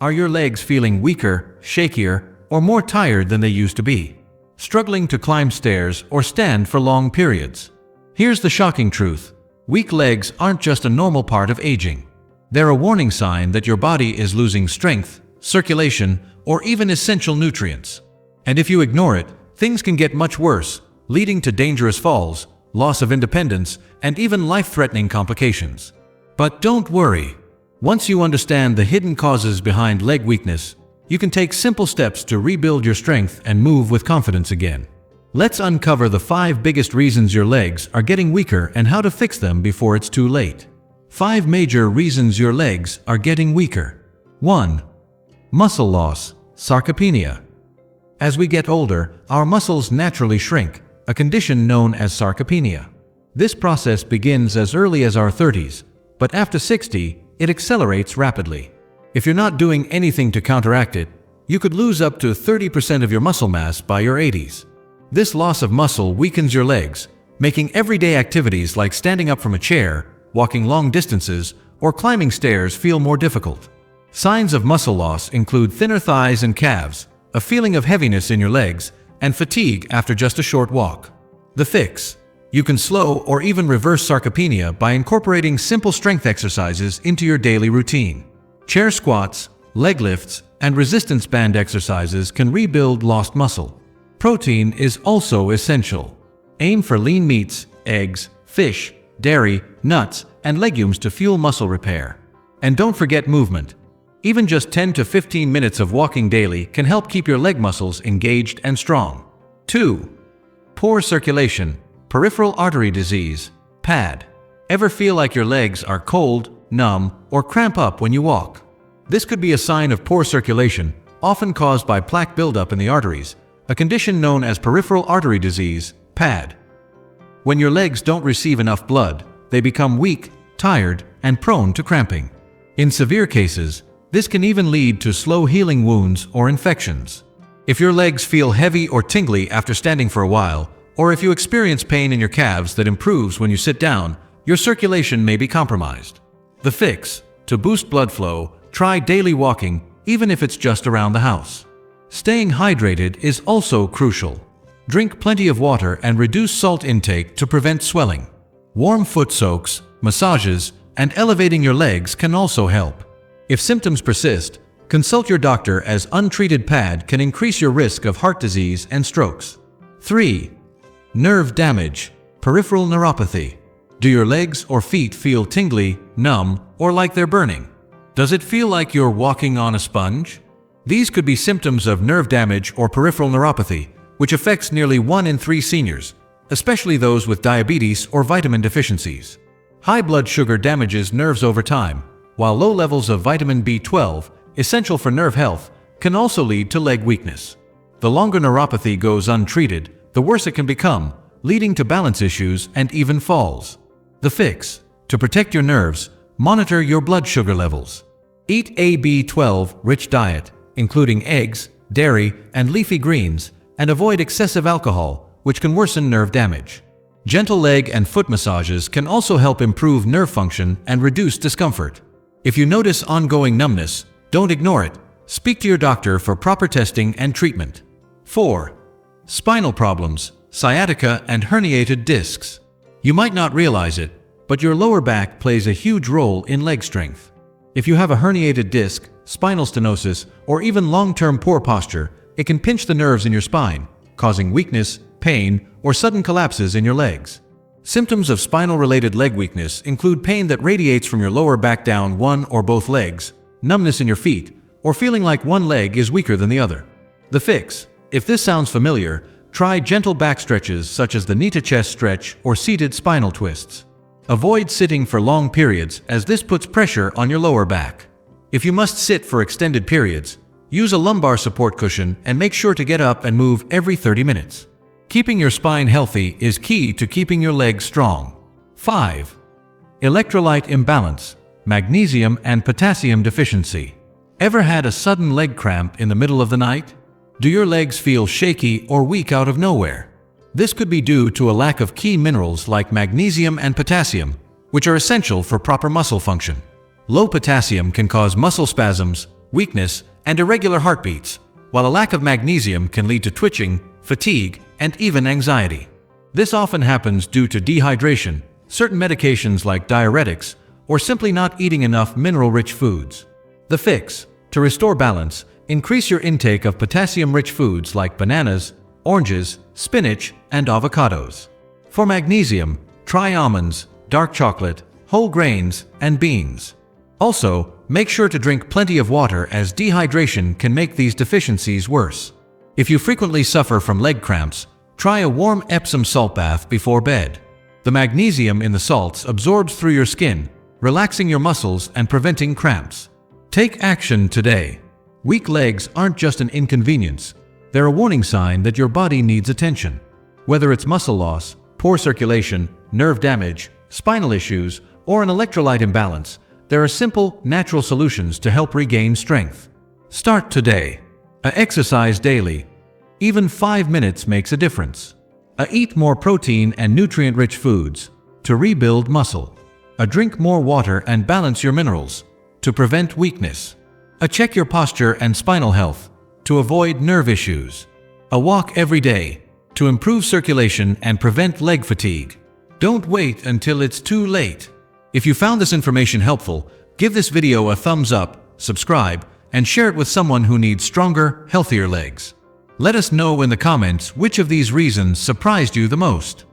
Are your legs feeling weaker, shakier, or more tired than they used to be? Struggling to climb stairs or stand for long periods? Here's the shocking truth. Weak legs aren't just a normal part of aging. They're a warning sign that your body is losing strength, circulation, or even essential nutrients. And if you ignore it, things can get much worse, leading to dangerous falls, loss of independence, and even life-threatening complications. But don't worry. Once you understand the hidden causes behind leg weakness, you can take simple steps to rebuild your strength and move with confidence again. Let's uncover the 5 biggest reasons your legs are getting weaker and how to fix them before it's too late. 5 major reasons your legs are getting weaker. 1. Muscle loss, sarcopenia. As we get older, our muscles naturally shrink, a condition known as sarcopenia. This process begins as early as our 30s, but after 60, it accelerates rapidly. If you're not doing anything to counteract it, you could lose up to 30% of your muscle mass by your 80s. This loss of muscle weakens your legs, making everyday activities like standing up from a chair, walking long distances, or climbing stairs feel more difficult. Signs of muscle loss include thinner thighs and calves, a feeling of heaviness in your legs, and fatigue after just a short walk. The fix: you can slow or even reverse sarcopenia by incorporating simple strength exercises into your daily routine. Chair squats, leg lifts, and resistance band exercises can rebuild lost muscle. Protein is also essential. Aim for lean meats, eggs, fish, dairy, nuts, and legumes to fuel muscle repair. And don't forget movement. Even just 10 to 15 minutes of walking daily can help keep your leg muscles engaged and strong. 2. Poor circulation, peripheral artery disease, PAD. Ever feel like your legs are cold, numb, or cramp up when you walk? This could be a sign of poor circulation, often caused by plaque buildup in the arteries, a condition known as peripheral artery disease, PAD. When your legs don't receive enough blood, they become weak, tired, and prone to cramping. In severe cases, this can even lead to slow healing wounds or infections. If your legs feel heavy or tingly after standing for a while, or if you experience pain in your calves that improves when you sit down, your circulation may be compromised. The fix: to boost blood flow, try daily walking, even if it's just around the house. Staying hydrated is also crucial. Drink plenty of water and reduce salt intake to prevent swelling. Warm foot soaks, massages, and elevating your legs can also help. If symptoms persist, consult your doctor, as untreated PAD can increase your risk of heart disease and strokes. 3. Nerve damage, peripheral neuropathy. Do your legs or feet feel tingly, numb, or like they're burning? Does it feel like you're walking on a sponge? These could be symptoms of nerve damage or peripheral neuropathy, which affects nearly 1 in 3 seniors, especially those with diabetes or vitamin deficiencies. High blood sugar damages nerves over time, while low levels of vitamin B12, essential for nerve health, can also lead to leg weakness. The longer neuropathy goes untreated, the worse it can become, leading to balance issues and even falls. The fix: to protect your nerves, monitor your blood sugar levels. Eat a B12-rich diet, including eggs, dairy, and leafy greens, and avoid excessive alcohol, which can worsen nerve damage. Gentle leg and foot massages can also help improve nerve function and reduce discomfort. If you notice ongoing numbness, don't ignore it. Speak to your doctor for proper testing and treatment. 4. Spinal problems, sciatica, and herniated discs. You might not realize it, but your lower back plays a huge role in leg strength. If you have a herniated disc, spinal stenosis, or even long-term poor posture, it can pinch the nerves in your spine, causing weakness, pain, or sudden collapses in your legs. Symptoms of spinal-related leg weakness include pain that radiates from your lower back down one or both legs, numbness in your feet, or feeling like one leg is weaker than the other. The fix: if this sounds familiar, try gentle back stretches such as the knee to chest stretch or seated spinal twists. Avoid sitting for long periods, as this puts pressure on your lower back. If you must sit for extended periods, use a lumbar support cushion and make sure to get up and move every 30 minutes. Keeping your spine healthy is key to keeping your legs strong. 5. Electrolyte imbalance, magnesium and potassium deficiency. Ever had a sudden leg cramp in the middle of the night? Do your legs feel shaky or weak out of nowhere? This could be due to a lack of key minerals like magnesium and potassium, which are essential for proper muscle function. Low potassium can cause muscle spasms, weakness, and irregular heartbeats, while a lack of magnesium can lead to twitching, fatigue, and even anxiety. This often happens due to dehydration, certain medications like diuretics, or simply not eating enough mineral-rich foods. The fix: to restore balance, increase your intake of potassium-rich foods like bananas, oranges, spinach, and avocados. For magnesium, try almonds, dark chocolate, whole grains, and beans. Also, make sure to drink plenty of water, as dehydration can make these deficiencies worse. If you frequently suffer from leg cramps, try a warm Epsom salt bath before bed. The magnesium in the salts absorbs through your skin, relaxing your muscles and preventing cramps. Take action today. Weak legs aren't just an inconvenience. They're a warning sign that your body needs attention. Whether it's muscle loss, poor circulation, nerve damage, spinal issues, or an electrolyte imbalance, there are simple, natural solutions to help regain strength. Start today. Exercise daily. Even 5 minutes makes a difference. Eat more protein and nutrient-rich foods to rebuild muscle. Drink more water and balance your minerals to prevent weakness. Check your posture and spinal health to avoid nerve issues. Walk every day to improve circulation and prevent leg fatigue. Don't wait until it's too late. If you found this information helpful, give this video a thumbs up, subscribe, and share it with someone who needs stronger, healthier legs. Let us know in the comments which of these reasons surprised you the most.